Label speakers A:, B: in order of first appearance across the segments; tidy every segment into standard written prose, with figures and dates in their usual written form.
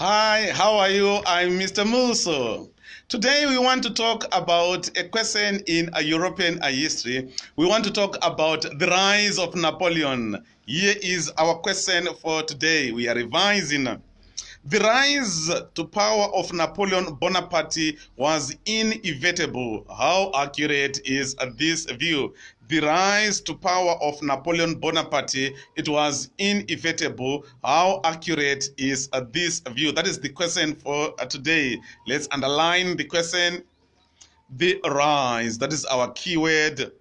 A: Hi, how are you? I'm Mr. Muso. Today we want to talk about a question in a European history. We want to talk about the rise of Napoleon. Here is our question for today. We are revising. The rise to power of Napoleon Bonaparte was inevitable. How accurate is this view? The rise to power of Napoleon Bonaparte, it was inevitable. How accurate is this view? That is the question for today. Let's underline the question. The rise, that is our keyword.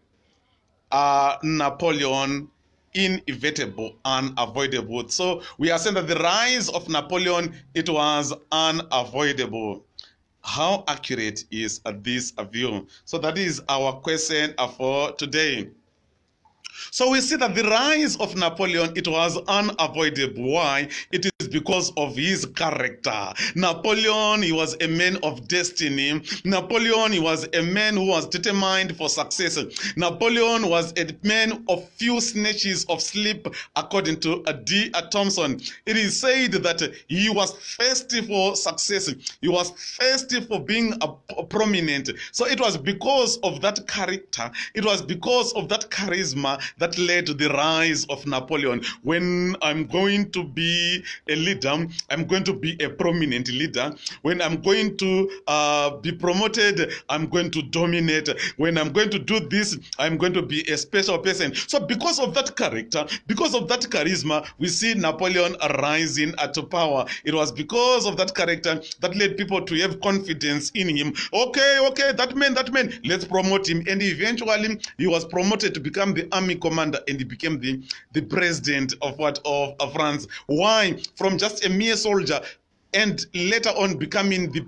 A: Napoleon, inevitable, unavoidable. So we are saying that the rise of Napoleon, it was unavoidable. How accurate is this view? So that is our question for today. So we see that the rise of Napoleon, it was unavoidable. Why? It is because of his character. Napoleon, he was a man of destiny. Napoleon, he was a man who was determined for success. Napoleon was a man of few snatches of sleep, according to D. Thompson. It is said that he was thirsty for success. He was thirsty for being a prominent. So it was because of that character, it was because of that charisma that led to the rise of Napoleon. When I'm going to be a leader, I'm going to be a prominent leader. When I'm going to be promoted, I'm going to dominate. When I'm going to do this, I'm going to be a special person. So because of that character, because of that charisma, we see Napoleon rising to power. It was because of that character that led people to have confidence in him. Okay, that man, let's promote him. And eventually, he was promoted to become the army commander, and he became the president of France. Why? From just a mere soldier, and later on becoming the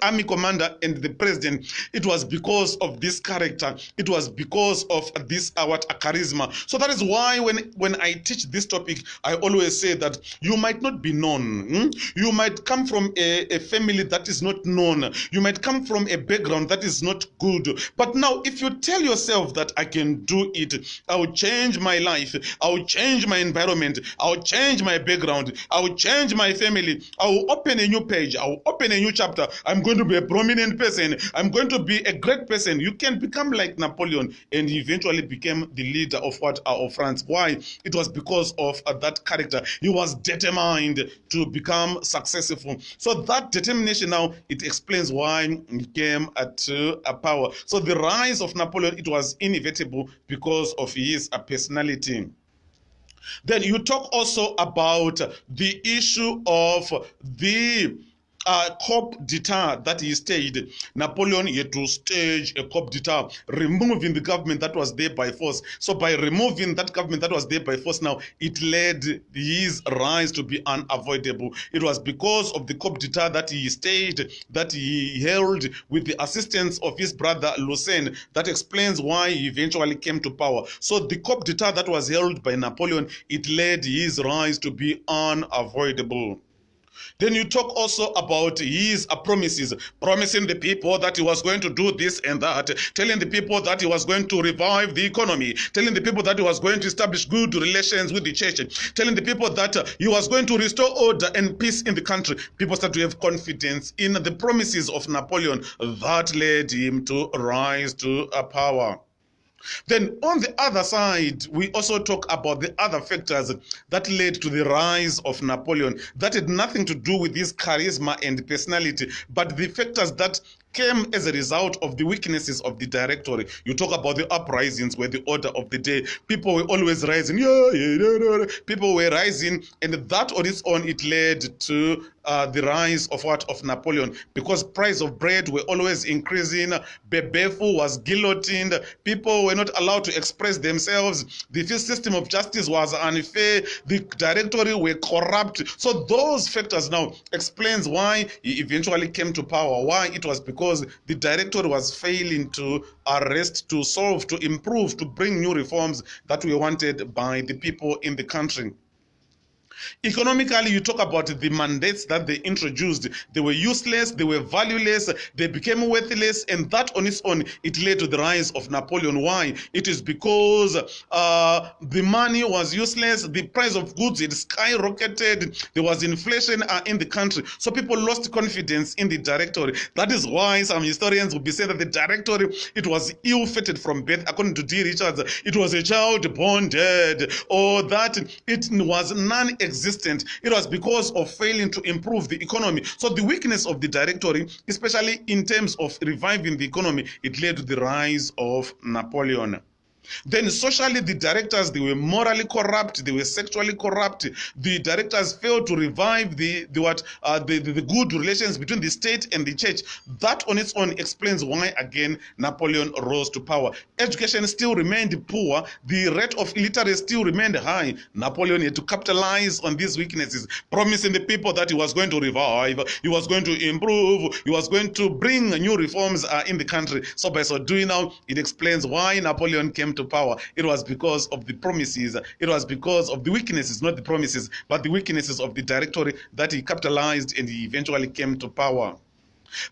A: army commander and the president. It was because of this character. It was because of this charisma. So that is why when I teach this topic, I always say that you might not be known. You might come from a family that is not known. You might come from a background that is not good. But now, if you tell yourself that I can do it, I will change my life, I will change my environment, I will change my background, I will change my family, I will open a new page, I will open a new chapter, I'm going to be a prominent person, I'm going to be a great person. You can become like Napoleon, and he eventually became the leader of of France. Why? It was because of that character. He was determined to become successful. So that determination now, it explains why he came to power. So the rise of Napoleon, it was inevitable because of his personality. Then you talk also about the issue of the coup d'etat that he staged. Napoleon had to stage a coup d'etat, removing the government that was there by force. So by removing that government that was there by force now, it led his rise to be unavoidable. It was because of the coup d'etat that he staged, that he held with the assistance of his brother Lucien. That explains why he eventually came to power. So the coup d'etat that was held by Napoleon, it led his rise to be unavoidable. Then you talk also about his promises, promising the people that he was going to do this and that, telling the people that he was going to revive the economy, telling the people that he was going to establish good relations with the church, telling the people that he was going to restore order and peace in the country. People start to have confidence in the promises of Napoleon. That led him to rise to power. Then on the other side, we also talk about the other factors that led to the rise of Napoleon. That had nothing to do with his charisma and personality, but the factors that came as a result of the weaknesses of the directory. You talk about the uprisings, where the order of the day, people were always rising. People were rising, and that on its own, it led to the rise of of Napoleon, because price of bread were always increasing. Bebefu was guillotined. People were not allowed to express themselves. The system of justice was unfair. The directory were corrupt. So those factors now explains why he eventually came to power. Why? It was because the directory was failing to arrest, to solve, to improve, to bring new reforms that were wanted by the people in the country. Economically, you talk about the mandates that they introduced. They were useless, they were valueless, they became worthless, and that on its own, it led to the rise of Napoleon. Why? It is because the money was useless, the price of goods had skyrocketed, there was inflation in the country, so people lost confidence in the directory. That is why some historians will be saying that the directory, it was ill-fated from birth. According to D. Richards, it was a child born dead, or that it was non-existent. It was because of failing to improve the economy. So the weakness of the directory, especially in terms of reviving the economy, it led to the rise of Napoleon. Then socially, the directors, they were morally corrupt, they were sexually corrupt. The directors failed to revive the good relations between the state and the church. That on its own explains why again Napoleon rose to power. Education still remained poor, the rate of illiteracy still remained high. Napoleon had to capitalize on these weaknesses, promising the people that he was going to revive, he was going to improve, he was going to bring new reforms in the country. So by so doing now, it explains why Napoleon came to power. It was because of the promises, it was because of the weaknesses, not the promises, but the weaknesses of the directory that he capitalized, and he eventually came to power.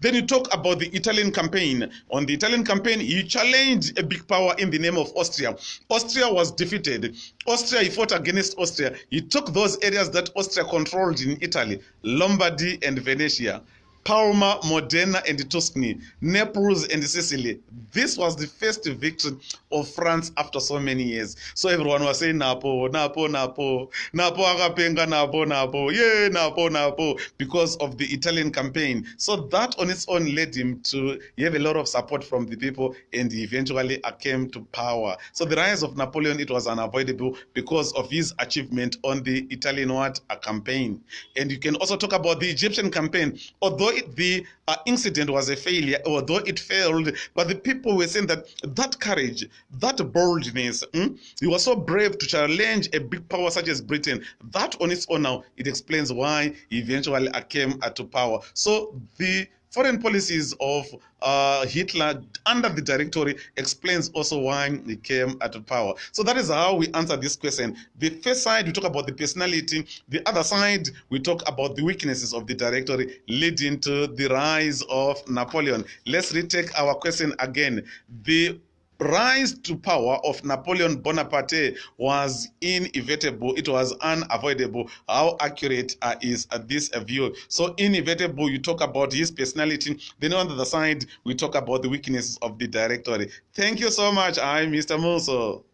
A: Then you talk about the Italian campaign. On the Italian campaign, he challenged a big power in the name of Austria. Austria was defeated. Austria, he fought against Austria. He took those areas that Austria controlled in Italy, Lombardy and Venetia, Parma, Modena and Tuscany, Naples and Sicily. This was the first victory of France after so many years. So everyone was saying Napo, Napo, Napo, Napo agapenga, Napo, Napo, yeah, Napo, Napo, because of the Italian campaign. So that on its own led him to have a lot of support from the people, and he eventually came to power. So the rise of Napoleon, it was unavoidable because of his achievement on the Italian campaign. And you can also talk about the Egyptian campaign. Although the incident was a failure, although it failed, but the people were saying that that courage, that boldness, he was so brave to challenge a big power such as Britain. That on its own now, it explains why he eventually came to power. So the foreign policies of Hitler under the directory explains also why he came to power. So that is how we answer this question. The first side, we talk about the personality. The other side, we talk about the weaknesses of the directory leading to the rise of Napoleon. Let's retake our question again. The rise to power of Napoleon Bonaparte was inevitable. It was unavoidable. How accurate is this view? So inevitable, you talk about his personality. Then on the other side, we talk about the weaknesses of the directory. Thank you so much. I'm Mr. Muso.